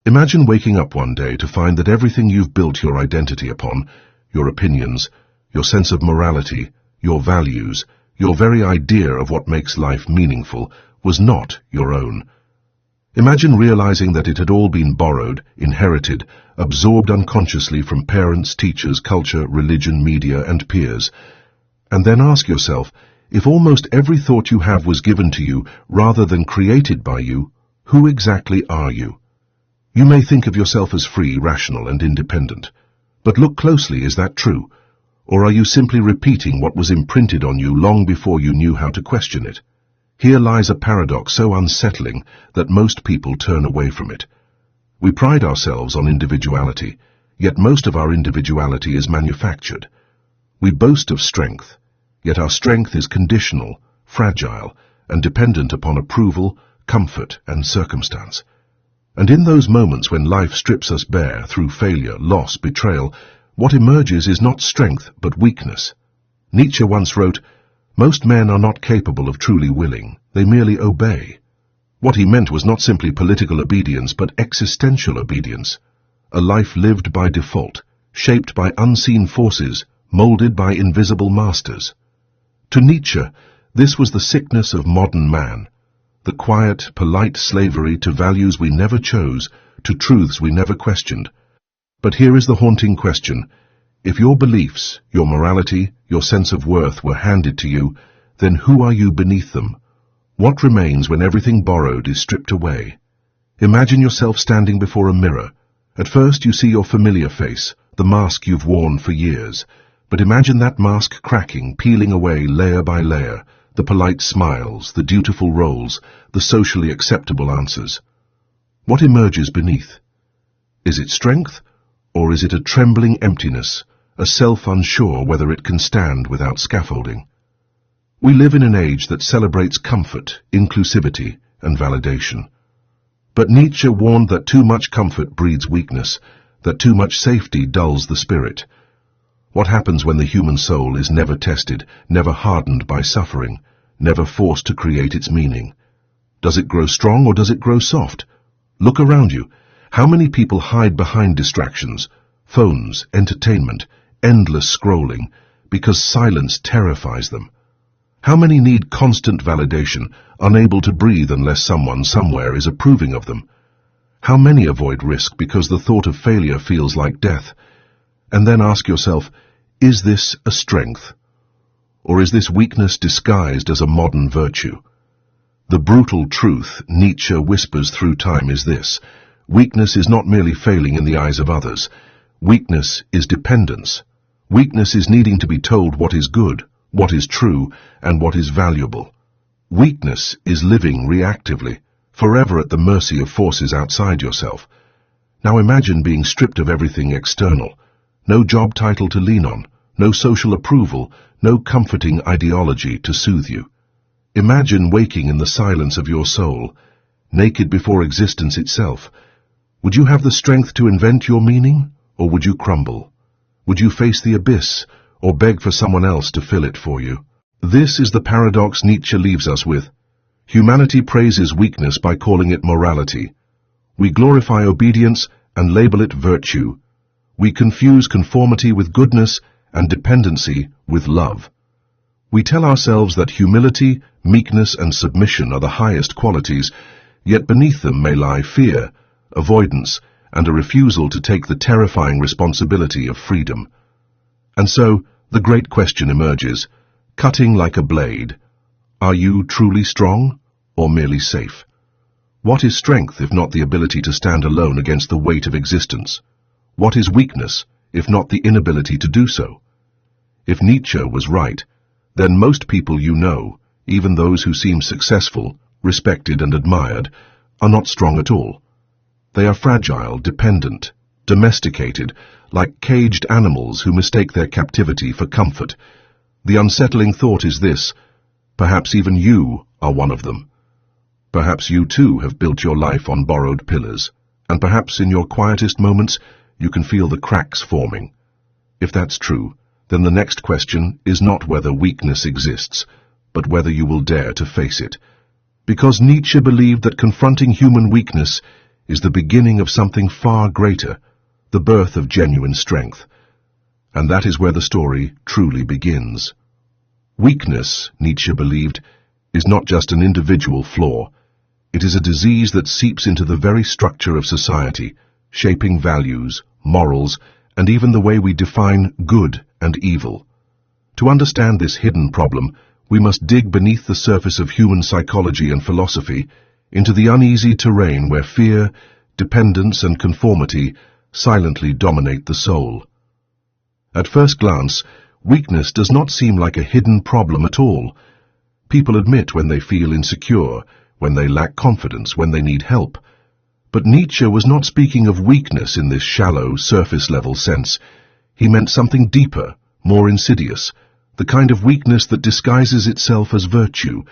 Imagine waking up one day to find that everything you've built your identity upon, your opinions, your sense of morality, your values, your very idea of what makes life meaningful, was not your own. Imagine realizing that it had all been borrowed, inherited, absorbed unconsciously from parents, teachers, culture, religion, media, and peers. And then ask yourself, if almost every thought you have was given to you rather than created by you, who exactly are you? You may think of yourself as free, rational, and independent. But look closely, is that true? Or are you simply repeating what was imprinted on you long before you knew how to question it? Here lies a paradox so unsettling that most people turn away from it. We pride ourselves on individuality, yet most of our individuality is manufactured. We boast of strength, yet our strength is conditional, fragile, and dependent upon approval, comfort, and circumstance. And in those moments when life strips us bare through failure, loss, betrayal, what emerges is not strength but weakness. Nietzsche once wrote, "Most men are not capable of truly willing, they merely obey." What he meant was not simply political obedience but existential obedience, a life lived by default, shaped by unseen forces, molded by invisible masters. To Nietzsche, this was the sickness of modern man, the quiet, polite slavery to values we never chose, to truths we never questioned. But here is the haunting question. If your beliefs, your morality, your sense of worth were handed to you, then who are you beneath them? What remains when everything borrowed is stripped away? Imagine yourself standing before a mirror. At first you see your familiar face, the mask you've worn for years. But imagine that mask cracking, peeling away layer by layer, the polite smiles, the dutiful roles, the socially acceptable answers. What emerges beneath? Is it strength, or is it a trembling emptiness, a self unsure whether it can stand without scaffolding? We live in an age that celebrates comfort, inclusivity, and validation. But Nietzsche warned that too much comfort breeds weakness, that too much safety dulls the spirit. What happens when the human soul is never tested, never hardened by suffering, never forced to create its meaning? Does it grow strong or does it grow soft? Look around you. How many people hide behind distractions, phones, entertainment, endless scrolling, because silence terrifies them? How many need constant validation, unable to breathe unless someone somewhere is approving of them? How many avoid risk because the thought of failure feels like death? And then ask yourself, is this a strength? Or is this weakness disguised as a modern virtue? The brutal truth Nietzsche whispers through time is this: weakness is not merely failing in the eyes of others. Weakness is dependence. Weakness is needing to be told what is good, what is true, and what is valuable. Weakness is living reactively, forever at the mercy of forces outside yourself. Now imagine being stripped of everything external. No job title to lean on, no social approval, no comforting ideology to soothe you. Imagine waking in the silence of your soul, naked before existence itself. Would you have the strength to invent your meaning, or would you crumble? Would you face the abyss, or beg for someone else to fill it for you? This is the paradox Nietzsche leaves us with. Humanity praises weakness by calling it morality. We glorify obedience and label it virtue. We confuse conformity with goodness and dependency with love. We tell ourselves that humility, meekness, and submission are the highest qualities, yet beneath them may lie fear, avoidance, and a refusal to take the terrifying responsibility of freedom. And so, the great question emerges, cutting like a blade. Are you truly strong, or merely safe? What is strength if not the ability to stand alone against the weight of existence? What is weakness, if not the inability to do so? If Nietzsche was right, then most people you know, even those who seem successful, respected and admired, are not strong at all. They are fragile, dependent, domesticated, like caged animals who mistake their captivity for comfort. The unsettling thought is this: perhaps even you are one of them. Perhaps you too have built your life on borrowed pillars, and perhaps in your quietest moments you can feel the cracks forming. If that's true, then the next question is not whether weakness exists, but whether you will dare to face it. Because Nietzsche believed that confronting human weakness is the beginning of something far greater, the birth of genuine strength. And that is where the story truly begins. Weakness, Nietzsche believed, is not just an individual flaw. It is a disease that seeps into the very structure of society, shaping values, morals, and even the way we define good and evil. To understand this hidden problem, we must dig beneath the surface of human psychology and philosophy into the uneasy terrain where fear, dependence, and conformity silently dominate the soul. At first glance, weakness does not seem like a hidden problem at all. People admit when they feel insecure, when they lack confidence, when they need help. But Nietzsche was not speaking of weakness in this shallow, surface-level sense. He meant something deeper, more insidious, the kind of weakness that disguises itself as virtue,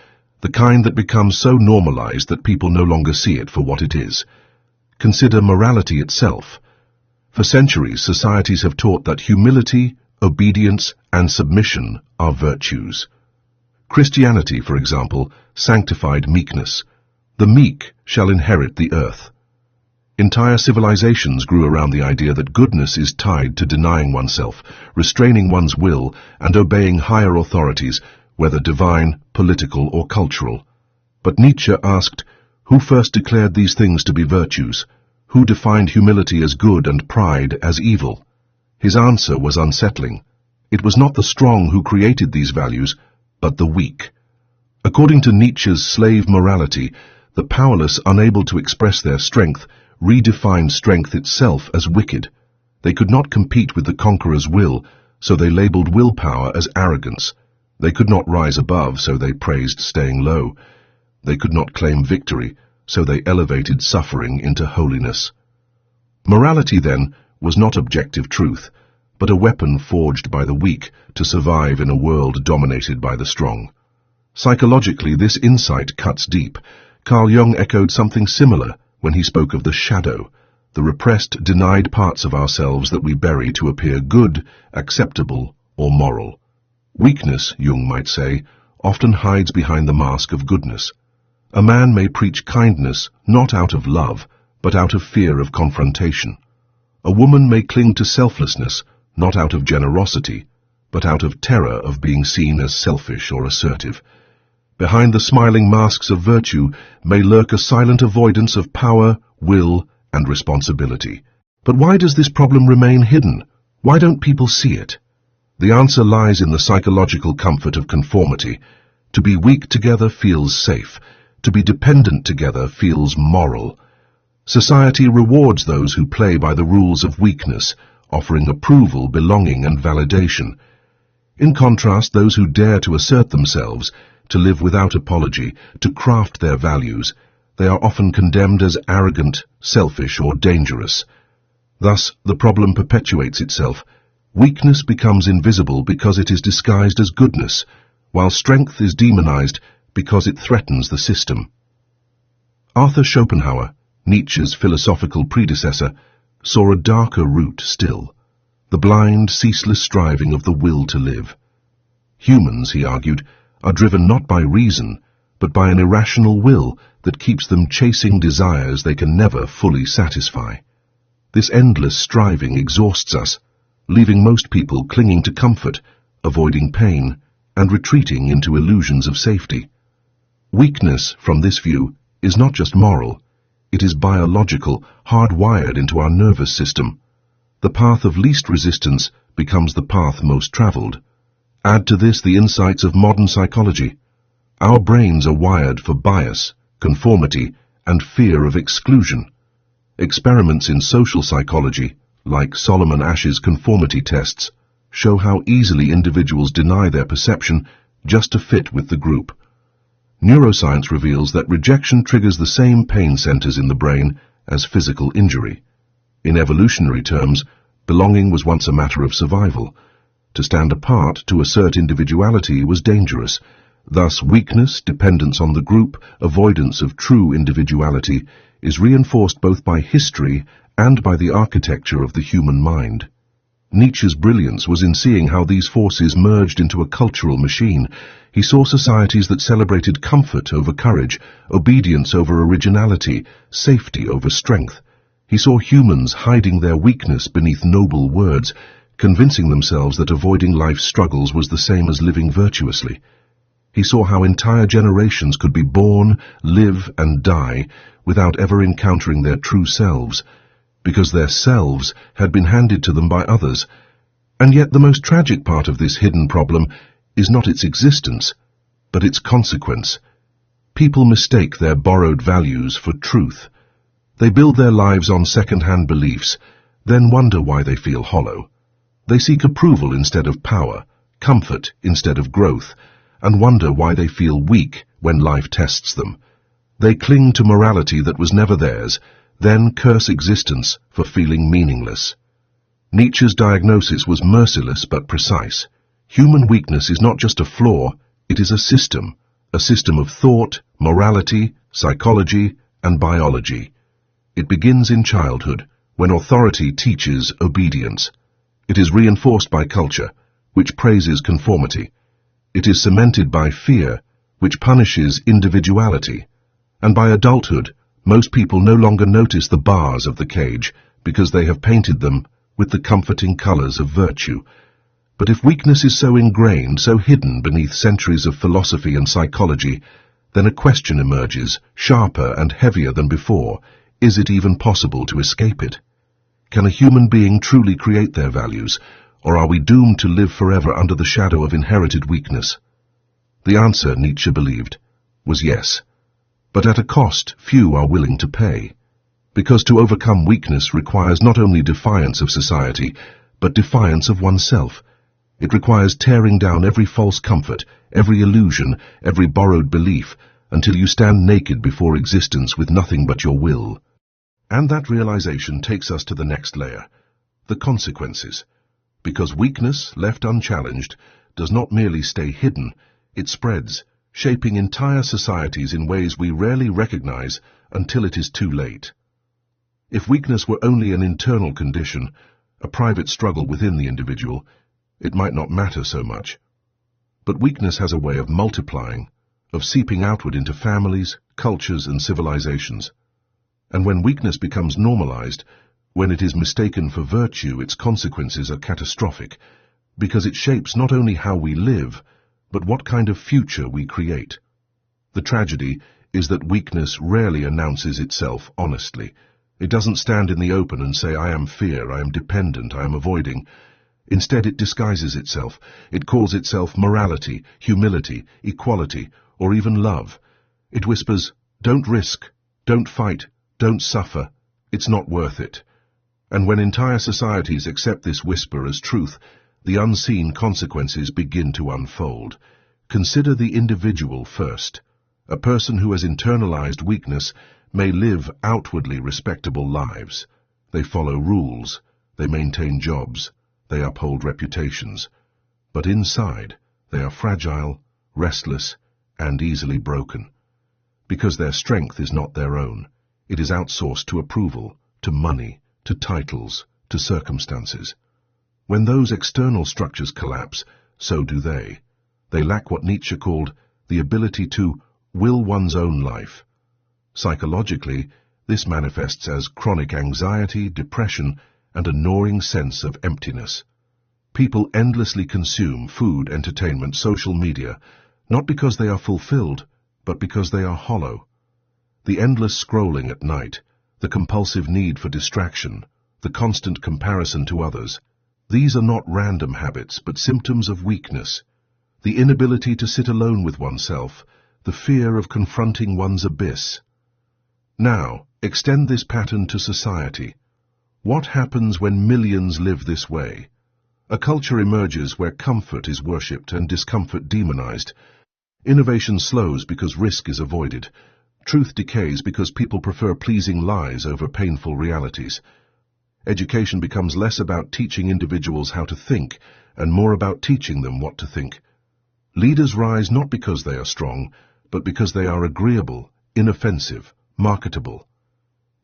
the kind that becomes so normalized that people no longer see it for what it is. Consider morality itself. For centuries, societies have taught that humility, obedience, and submission are virtues. Christianity, for example, sanctified meekness. The meek shall inherit the earth. Entire civilizations grew around the idea that goodness is tied to denying oneself, restraining one's will, and obeying higher authorities, whether divine, political, or cultural. But Nietzsche asked, who first declared these things to be virtues? Who defined humility as good and pride as evil? His answer was unsettling. It was not the strong who created these values, but the weak. According to Nietzsche's slave morality, the powerless, unable to express their strength, redefined strength itself as wicked. They could not compete with the conqueror's will, so they labeled willpower as arrogance. They could not rise above, so they praised staying low. They could not claim victory, so they elevated suffering into holiness. Morality, then, was not objective truth, but a weapon forged by the weak to survive in a world dominated by the strong. Psychologically, this insight cuts deep. Carl Jung echoed something similar when he spoke of the shadow, the repressed, denied parts of ourselves that we bury to appear good, acceptable, or moral. Weakness, Jung might say, often hides behind the mask of goodness. A man may preach kindness not out of love, but out of fear of confrontation. A woman may cling to selflessness not out of generosity, but out of terror of being seen as selfish or assertive. Behind the smiling masks of virtue may lurk a silent avoidance of power, will, and responsibility. But why does this problem remain hidden? Why don't people see it? The answer lies in the psychological comfort of conformity. To be weak together feels safe. To be dependent together feels moral. Society rewards those who play by the rules of weakness, offering approval, belonging, and validation. In contrast, those who dare to assert themselves, to live without apology, to craft their values, they are often condemned as arrogant, selfish, or dangerous. Thus, the problem perpetuates itself. Weakness becomes invisible because it is disguised as goodness, while strength is demonized because it threatens the system. Arthur Schopenhauer, Nietzsche's philosophical predecessor, saw a darker root still, the blind, ceaseless striving of the will to live. Humans, he argued, are driven not by reason, but by an irrational will that keeps them chasing desires they can never fully satisfy. This endless striving exhausts us, leaving most people clinging to comfort, avoiding pain, and retreating into illusions of safety. Weakness, from this view, is not just moral. It is biological, hardwired into our nervous system. The path of least resistance becomes the path most traveled. Add to this the insights of modern psychology. Our brains are wired for bias, conformity, and fear of exclusion. Experiments in social psychology, like Solomon Asch's conformity tests, show how easily individuals deny their perception just to fit with the group. Neuroscience reveals that rejection triggers the same pain centers in the brain as physical injury. In evolutionary terms, belonging was once a matter of survival. To stand apart, to assert individuality, was dangerous. Thus, weakness, dependence on the group, avoidance of true individuality, is reinforced both by history and by the architecture of the human mind. Nietzsche's brilliance was in seeing how these forces merged into a cultural machine. He saw societies that celebrated comfort over courage, obedience over originality, safety over strength. He saw humans hiding their weakness beneath noble words, convincing themselves that avoiding life's struggles was the same as living virtuously. He saw how entire generations could be born, live, and die without ever encountering their true selves, because their selves had been handed to them by others. And yet the most tragic part of this hidden problem is not its existence, but its consequence. People mistake their borrowed values for truth. They build their lives on second-hand beliefs, then wonder why they feel hollow. They seek approval instead of power, comfort instead of growth, and wonder why they feel weak when life tests them. They cling to morality that was never theirs, then curse existence for feeling meaningless. Nietzsche's diagnosis was merciless but precise. Human weakness is not just a flaw, it is a system of thought, morality, psychology, and biology. It begins in childhood, when authority teaches obedience. It is reinforced by culture, which praises conformity. It is cemented by fear, which punishes individuality. And by adulthood, most people no longer notice the bars of the cage because they have painted them with the comforting colors of virtue. But if weakness is so ingrained, so hidden beneath centuries of philosophy and psychology, then a question emerges, sharper and heavier than before. Is it even possible to escape it? Can a human being truly create their values, or are we doomed to live forever under the shadow of inherited weakness? The answer, Nietzsche believed, was yes. But at a cost few are willing to pay, because to overcome weakness requires not only defiance of society, but defiance of oneself. It requires tearing down every false comfort, every illusion, every borrowed belief, until you stand naked before existence with nothing but your will. And that realization takes us to the next layer, the consequences. Because weakness, left unchallenged, does not merely stay hidden, it spreads, shaping entire societies in ways we rarely recognize until it is too late. If weakness were only an internal condition, a private struggle within the individual, it might not matter so much. But weakness has a way of multiplying, of seeping outward into families, cultures, and civilizations. And when weakness becomes normalized, when it is mistaken for virtue, its consequences are catastrophic, because it shapes not only how we live, but what kind of future we create. The tragedy is that weakness rarely announces itself honestly. It doesn't stand in the open and say, I am fear, I am dependent, I am avoiding. Instead, it disguises itself. It calls itself morality, humility, equality, or even love. It whispers, don't risk, don't fight, don't suffer, it's not worth it. And when entire societies accept this whisper as truth, the unseen consequences begin to unfold. Consider the individual first. A person who has internalized weakness may live outwardly respectable lives. They follow rules, they maintain jobs, they uphold reputations. But inside, they are fragile, restless, and easily broken. Because their strength is not their own. It is outsourced to approval, to money, to titles, to circumstances. When those external structures collapse, so do they. They lack what Nietzsche called the ability to will one's own life. Psychologically, this manifests as chronic anxiety, depression, and a gnawing sense of emptiness. People endlessly consume food, entertainment, social media, not because they are fulfilled, but because they are hollow. The endless scrolling at night, the compulsive need for distraction, the constant comparison to others, these are not random habits, but symptoms of weakness. The inability to sit alone with oneself, the fear of confronting one's abyss. Now, extend this pattern to society. What happens when millions live this way? A culture emerges where comfort is worshipped and discomfort demonized. Innovation slows because risk is avoided. Truth decays because people prefer pleasing lies over painful realities. Education becomes less about teaching individuals how to think and more about teaching them what to think. Leaders rise not because they are strong, but because they are agreeable, inoffensive, marketable.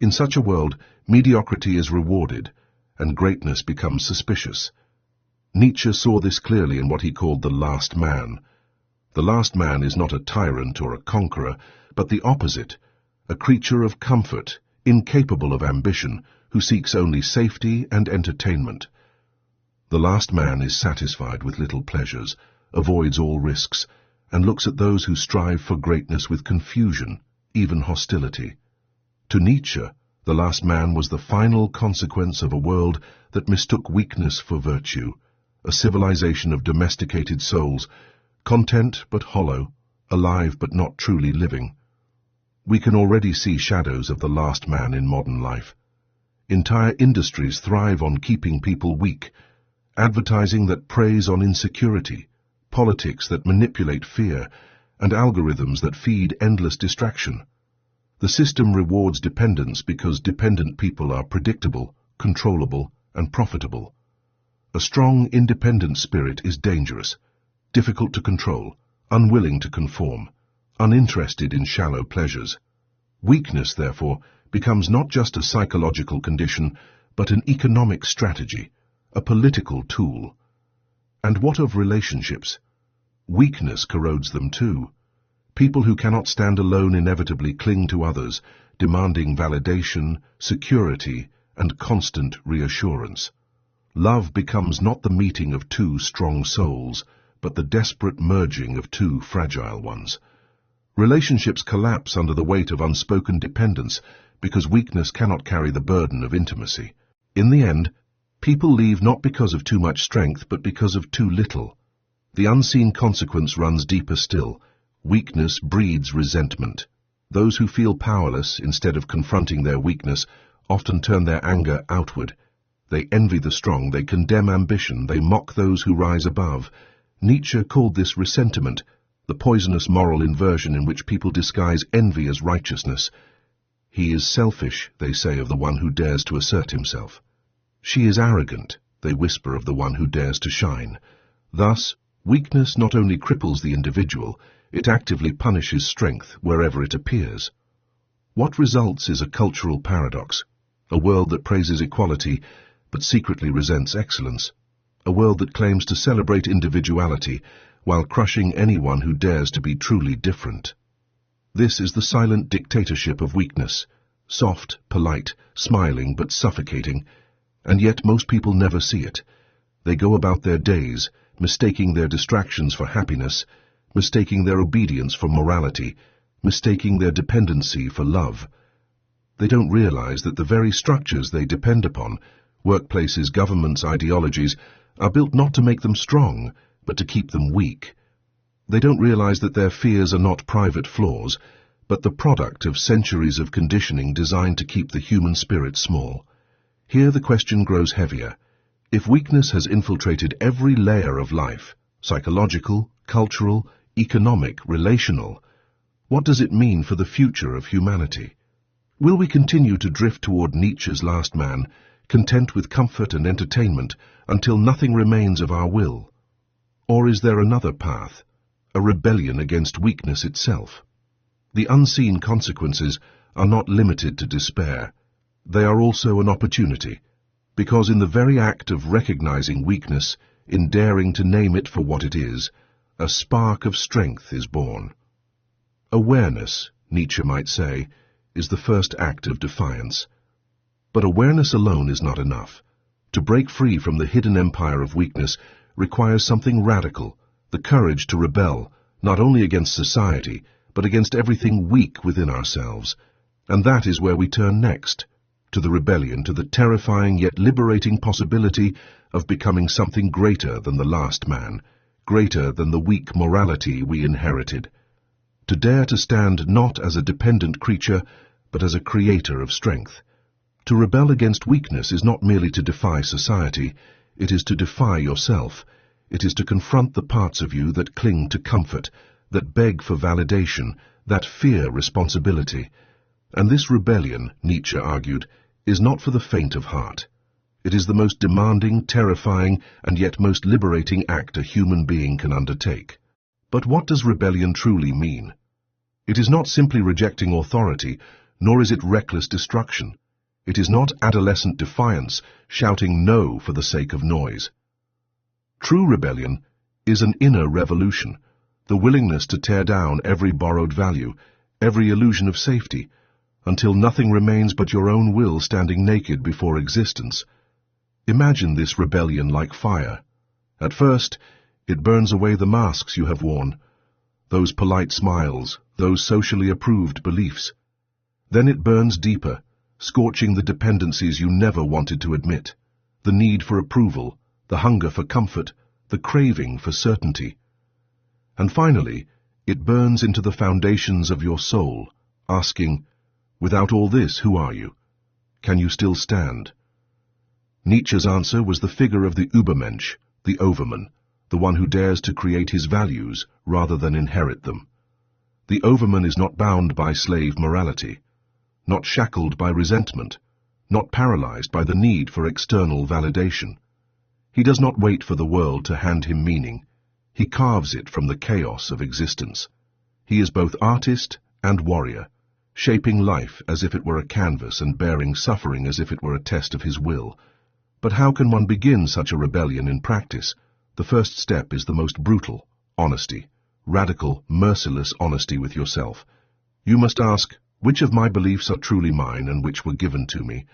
In such a world, mediocrity is rewarded, and greatness becomes suspicious. Nietzsche saw this clearly in what he called the last man. The last man is not a tyrant or a conqueror, but the opposite, a creature of comfort, incapable of ambition, who seeks only safety and entertainment. The last man is satisfied with little pleasures, avoids all risks, and looks at those who strive for greatness with confusion, even hostility. To Nietzsche, the last man was the final consequence of a world that mistook weakness for virtue, a civilization of domesticated souls, content but hollow, alive but not truly living. We can already see shadows of the last man in modern life. Entire industries thrive on keeping people weak, advertising that preys on insecurity, politics that manipulate fear, and algorithms that feed endless distraction. The system rewards dependence because dependent people are predictable, controllable, and profitable. A strong, independent spirit is dangerous, difficult to control, unwilling to conform, uninterested in shallow pleasures. Weakness, therefore, becomes not just a psychological condition, but an economic strategy, a political tool. And what of relationships? Weakness corrodes them too. People who cannot stand alone inevitably cling to others, demanding validation, security, and constant reassurance. Love becomes not the meeting of two strong souls, but the desperate merging of two fragile ones. Relationships collapse under the weight of unspoken dependence because weakness cannot carry the burden of intimacy. In the end, people leave not because of too much strength, but because of too little. The unseen consequence runs deeper still. Weakness breeds resentment. Those who feel powerless, instead of confronting their weakness, often turn their anger outward. They envy the strong, they condemn ambition, they mock those who rise above. Nietzsche called this ressentiment, the poisonous moral inversion in which people disguise envy as righteousness. He is selfish, they say of the one who dares to assert himself. She is arrogant, they whisper of the one who dares to shine. Thus, weakness not only cripples the individual, it actively punishes strength wherever it appears. What results is a cultural paradox, a world that praises equality but secretly resents excellence, a world that claims to celebrate individuality while crushing anyone who dares to be truly different. This is the silent dictatorship of weakness, soft, polite, smiling but suffocating, and yet most people never see it. They go about their days, mistaking their distractions for happiness, mistaking their obedience for morality, mistaking their dependency for love. They don't realize that the very structures they depend upon, workplaces, governments, ideologies, are built not to make them strong, but to keep them weak. They don't realize that their fears are not private flaws, but the product of centuries of conditioning designed to keep the human spirit small. Here the question grows heavier. If weakness has infiltrated every layer of life, psychological, cultural, economic, relational, what does it mean for the future of humanity? Will we continue to drift toward Nietzsche's last man, content with comfort and entertainment until nothing remains of our will? Or is there another path, a rebellion against weakness itself? The unseen consequences are not limited to despair. They are also an opportunity, because in the very act of recognizing weakness, in daring to name it for what it is, a spark of strength is born. Awareness, Nietzsche might say, is the first act of defiance. But awareness alone is not enough. To break free from the hidden empire of weakness requires something radical, the courage to rebel, not only against society, but against everything weak within ourselves. And that is where we turn next, to the rebellion, to the terrifying yet liberating possibility of becoming something greater than the last man, greater than the weak morality we inherited. To dare to stand not as a dependent creature, but as a creator of strength. To rebel against weakness is not merely to defy society, it is to defy yourself. It is to confront the parts of you that cling to comfort, that beg for validation, that fear responsibility. And this rebellion, Nietzsche argued, is not for the faint of heart. It is the most demanding, terrifying, and yet most liberating act a human being can undertake. But what does rebellion truly mean? It is not simply rejecting authority, nor is it reckless destruction. It is not adolescent defiance, shouting no for the sake of noise. True rebellion is an inner revolution, the willingness to tear down every borrowed value, every illusion of safety, until nothing remains but your own will standing naked before existence. Imagine this rebellion like fire. At first, it burns away the masks you have worn, those polite smiles, those socially approved beliefs. Then it burns deeper, scorching the dependencies you never wanted to admit, the need for approval, the hunger for comfort, the craving for certainty. And finally, it burns into the foundations of your soul, asking, without all this, who are you? Can you still stand? Nietzsche's answer was the figure of the Übermensch, the overman, the one who dares to create his values rather than inherit them. The overman is not bound by slave morality, not shackled by resentment, not paralyzed by the need for external validation. He does not wait for the world to hand him meaning. He carves it from the chaos of existence. He is both artist and warrior, shaping life as if it were a canvas and bearing suffering as if it were a test of his will. But how can one begin such a rebellion in practice? The first step is the most brutal, honesty, radical, merciless honesty with yourself. You must ask, which of my beliefs are truly mine and which were given to me?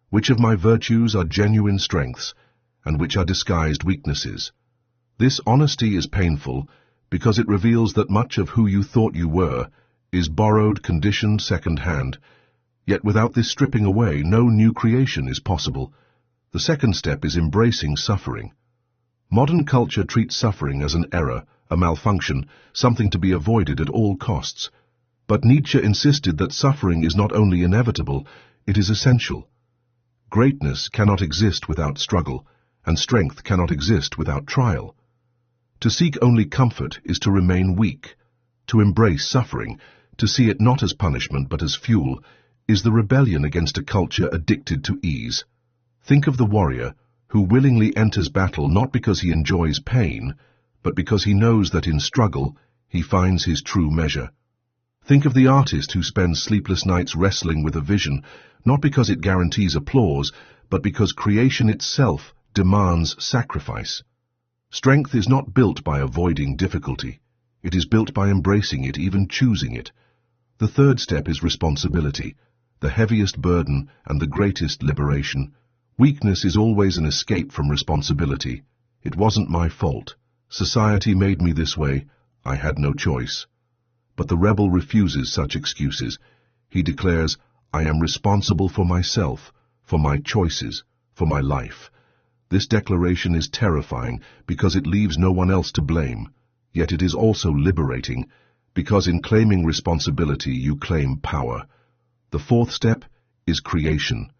Which of my virtues are genuine strengths and which are disguised weaknesses? This honesty is painful because it reveals that much of who you thought you were is borrowed, conditioned, second-hand. Yet without this stripping away, no new creation is possible. The second step is embracing suffering. Modern culture treats suffering as an error, a malfunction, something to be avoided at all costs. But Nietzsche insisted that suffering is not only inevitable, it is essential. Greatness cannot exist without struggle, and strength cannot exist without trial. To seek only comfort is to remain weak. To embrace suffering, to see it not as punishment but as fuel, is the rebellion against a culture addicted to ease. Think of the warrior who willingly enters battle not because he enjoys pain, but because he knows that in struggle he finds his true measure. Think of the artist who spends sleepless nights wrestling with a vision, not because it guarantees applause, but because creation itself demands sacrifice. Strength is not built by avoiding difficulty. It is built by embracing it, even choosing it. The third step is responsibility, the heaviest burden and the greatest liberation. Weakness is always an escape from responsibility. It wasn't my fault. Society made me this way. I had no choice. But the rebel refuses such excuses. He declares, I am responsible for myself, for my choices, for my life. This declaration is terrifying because it leaves no one else to blame. Yet it is also liberating, because in claiming responsibility you claim power. The fourth step is creation.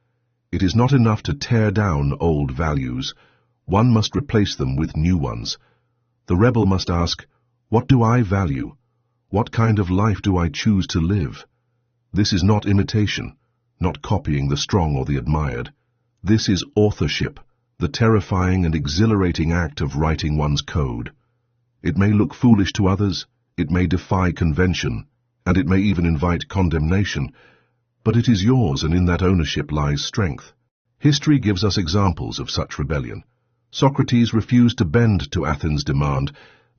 It is not enough to tear down old values. One must replace them with new ones. The rebel must ask, what do I value? What kind of life do I choose to live? This is not imitation, not copying the strong or the admired. This is authorship, the terrifying and exhilarating act of writing one's code. It may look foolish to others, it may defy convention, and it may even invite condemnation, but it is yours, and in that ownership lies strength. History gives us examples of such rebellion. Socrates refused to bend to Athens' demand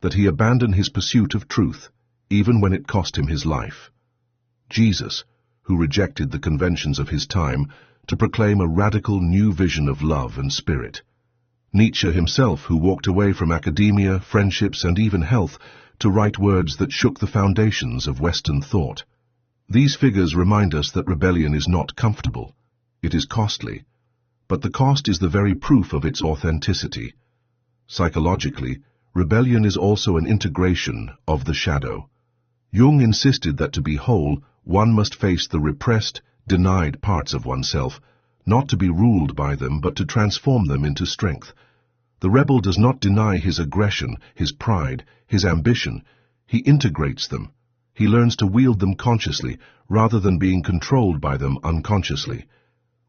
that he abandon his pursuit of truth, even when it cost him his life. Jesus, who rejected the conventions of his time to proclaim a radical new vision of love and spirit. Nietzsche himself, who walked away from academia, friendships, and even health to write words that shook the foundations of Western thought. These figures remind us that rebellion is not comfortable. It is costly. But the cost is the very proof of its authenticity. Psychologically, rebellion is also an integration of the shadow. Jung insisted that to be whole, one must face the repressed, denied parts of oneself, not to be ruled by them, but to transform them into strength. The rebel does not deny his aggression, his pride, his ambition. He integrates them. He learns to wield them consciously, rather than being controlled by them unconsciously.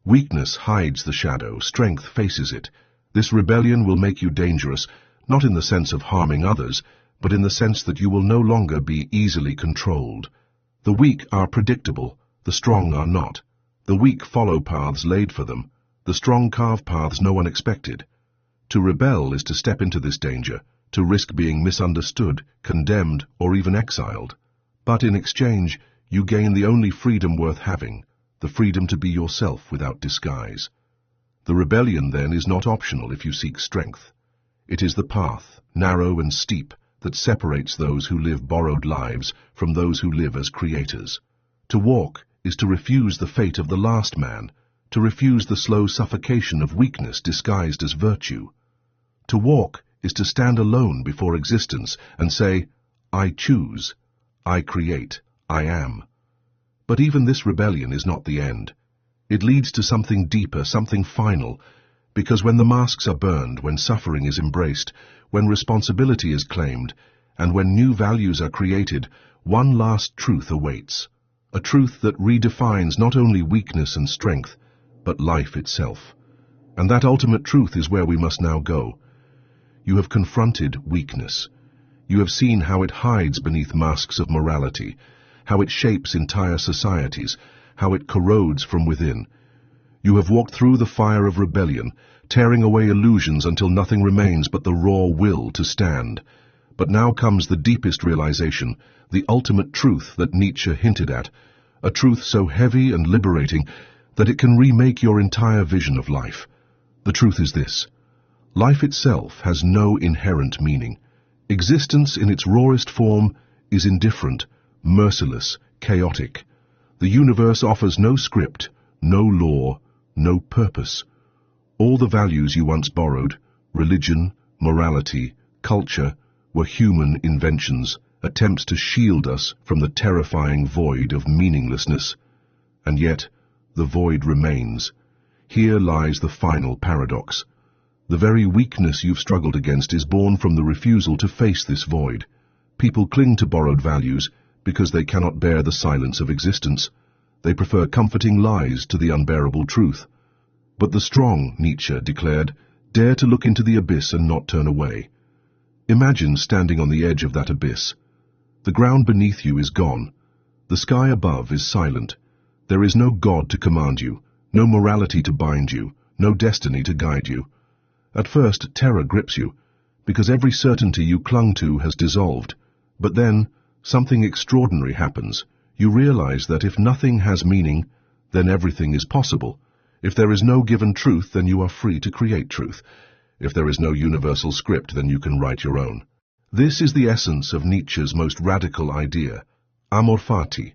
Weakness hides the shadow, strength faces it. This rebellion will make you dangerous, not in the sense of harming others, but in the sense that you will no longer be easily controlled. The weak are predictable, the strong are not. The weak follow paths laid for them, the strong carve paths no one expected. To rebel is to step into this danger, to risk being misunderstood, condemned, or even exiled. But in exchange, you gain the only freedom worth having, the freedom to be yourself without disguise. The rebellion, then, is not optional if you seek strength. It is the path, narrow and steep, that separates those who live borrowed lives from those who live as creators. To walk is to refuse the fate of the last man, to refuse the slow suffocation of weakness disguised as virtue. To walk is to stand alone before existence and say, I choose, I create, I am. But even this rebellion is not the end. It leads to something deeper, something final, because when the masks are burned, when suffering is embraced, when responsibility is claimed, and when new values are created, one last truth awaits, a truth that redefines not only weakness and strength, but life itself. And that ultimate truth is where we must now go. You have confronted weakness. You have seen how it hides beneath masks of morality, how it shapes entire societies, how it corrodes from within. You have walked through the fire of rebellion, tearing away illusions until nothing remains but the raw will to stand. But now comes the deepest realization, the ultimate truth that Nietzsche hinted at, a truth so heavy and liberating that it can remake your entire vision of life. The truth is this: life itself has no inherent meaning. Existence in its rawest form is indifferent, merciless, chaotic. The universe offers no script, no law, no purpose. All the values you once borrowed, religion, morality, culture, were human inventions, attempts to shield us from the terrifying void of meaninglessness. And yet, the void remains. Here lies the final paradox. The very weakness you've struggled against is born from the refusal to face this void. People cling to borrowed values because they cannot bear the silence of existence. They prefer comforting lies to the unbearable truth. But the strong, Nietzsche declared, dare to look into the abyss and not turn away. Imagine standing on the edge of that abyss. The ground beneath you is gone. The sky above is silent. There is no God to command you, no morality to bind you, no destiny to guide you. At first, terror grips you, because every certainty you clung to has dissolved. But then, something extraordinary happens. You realize that if nothing has meaning, then everything is possible. If there is no given truth, then you are free to create truth. If there is no universal script, then you can write your own. This is the essence of Nietzsche's most radical idea, amor fati,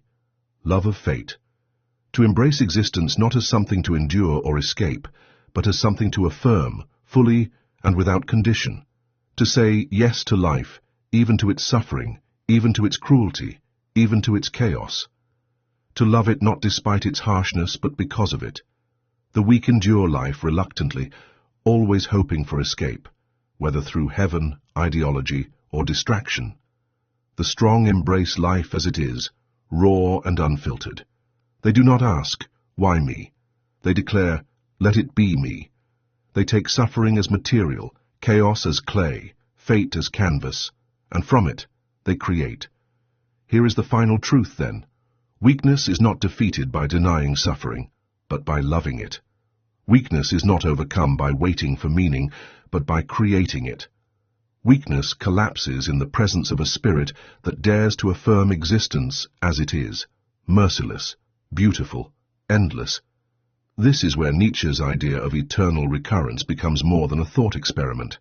love of fate. To embrace existence not as something to endure or escape, but as something to affirm, fully and without condition. To say yes to life, even to its suffering, even to its cruelty, even to its chaos. To love it not despite its harshness, but because of it. The weak endure life reluctantly, always hoping for escape, whether through heaven, ideology, or distraction. The strong embrace life as it is, raw and unfiltered. They do not ask, why me? They declare, let it be me. They take suffering as material, chaos as clay, fate as canvas, and from it they create. Here is the final truth, then. Weakness is not defeated by denying suffering, but by loving it. Weakness is not overcome by waiting for meaning, but by creating it. Weakness collapses in the presence of a spirit that dares to affirm existence as it is, merciless, beautiful, endless. This is where Nietzsche's idea of eternal recurrence becomes more than a thought experiment.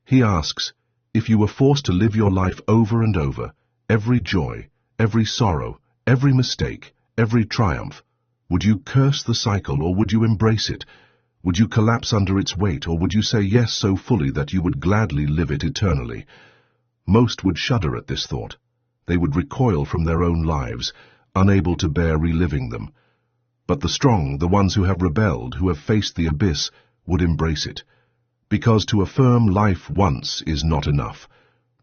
He asks, if you were forced to live your life over and over, every joy, every sorrow, every mistake, every triumph, would you curse the cycle or would you embrace it? Would you collapse under its weight, or would you say yes so fully that you would gladly live it eternally? Most would shudder at this thought. They would recoil from their own lives, unable to bear reliving them. But the strong, the ones who have rebelled, who have faced the abyss, would embrace it. Because to affirm life once is not enough.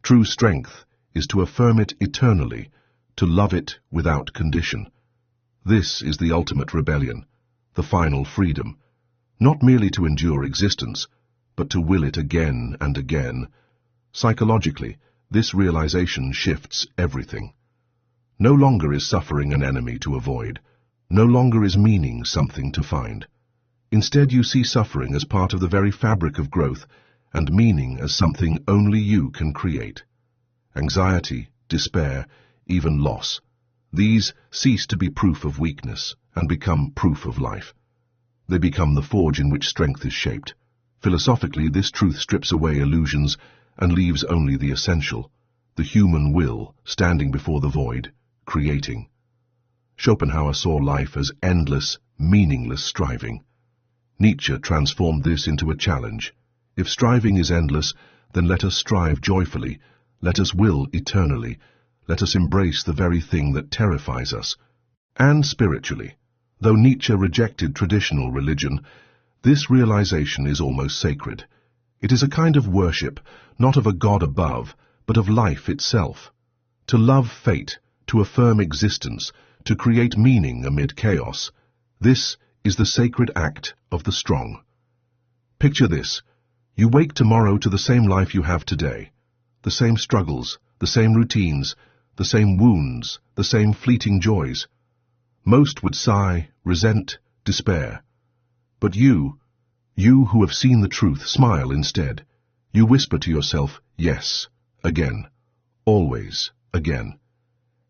True strength is to affirm it eternally, to love it without condition. This is the ultimate rebellion, the final freedom. Not merely to endure existence, but to will it again and again. Psychologically, this realization shifts everything. No longer is suffering an enemy to avoid. No longer is meaning something to find. Instead, you see suffering as part of the very fabric of growth, and meaning as something only you can create. Anxiety, despair, even loss, these cease to be proof of weakness and become proof of life. They become the forge in which strength is shaped. Philosophically, this truth strips away illusions and leaves only the essential, the human will standing before the void, creating. Schopenhauer saw life as endless, meaningless striving. Nietzsche transformed this into a challenge. If striving is endless, then let us strive joyfully, let us will eternally, let us embrace the very thing that terrifies us. And spiritually, though Nietzsche rejected traditional religion, this realization is almost sacred. It is a kind of worship, not of a God above, but of life itself. To love fate, to affirm existence, to create meaning amid chaos, this is the sacred act of the strong. Picture this. You wake tomorrow to the same life you have today, the same struggles, the same routines, the same wounds, the same fleeting joys. Most would sigh, resent, despair. But you who have seen the truth, smile instead. You whisper to yourself, yes, again, always, again.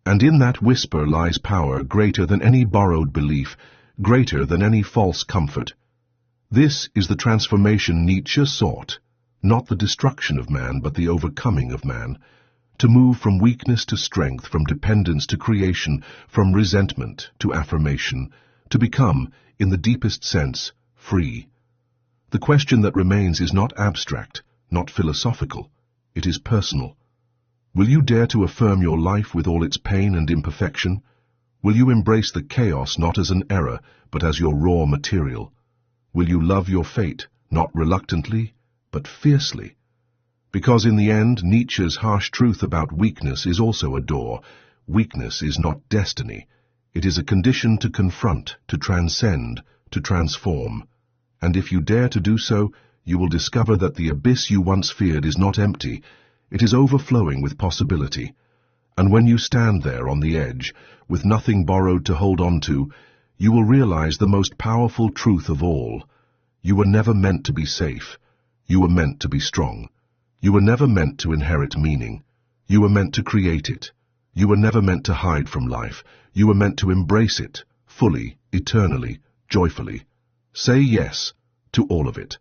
And in that whisper lies power greater than any borrowed belief, greater than any false comfort. This is the transformation Nietzsche sought, not the destruction of man, but the overcoming of man, to move from weakness to strength, from dependence to creation, from resentment to affirmation, to become, in the deepest sense, free. The question that remains is not abstract, not philosophical. It is personal. Will you dare to affirm your life with all its pain and imperfection? Will you embrace the chaos not as an error, but as your raw material? Will you love your fate, not reluctantly, but fiercely? Because in the end, Nietzsche's harsh truth about weakness is also a door. Weakness is not destiny. It is a condition to confront, to transcend, to transform. And if you dare to do so, you will discover that the abyss you once feared is not empty. It is overflowing with possibility. And when you stand there on the edge, with nothing borrowed to hold on to, you will realize the most powerful truth of all. You were never meant to be safe. You were meant to be strong. You were never meant to inherit meaning. You were meant to create it. You were never meant to hide from life. You were meant to embrace it, fully, eternally, joyfully. Say yes to all of it.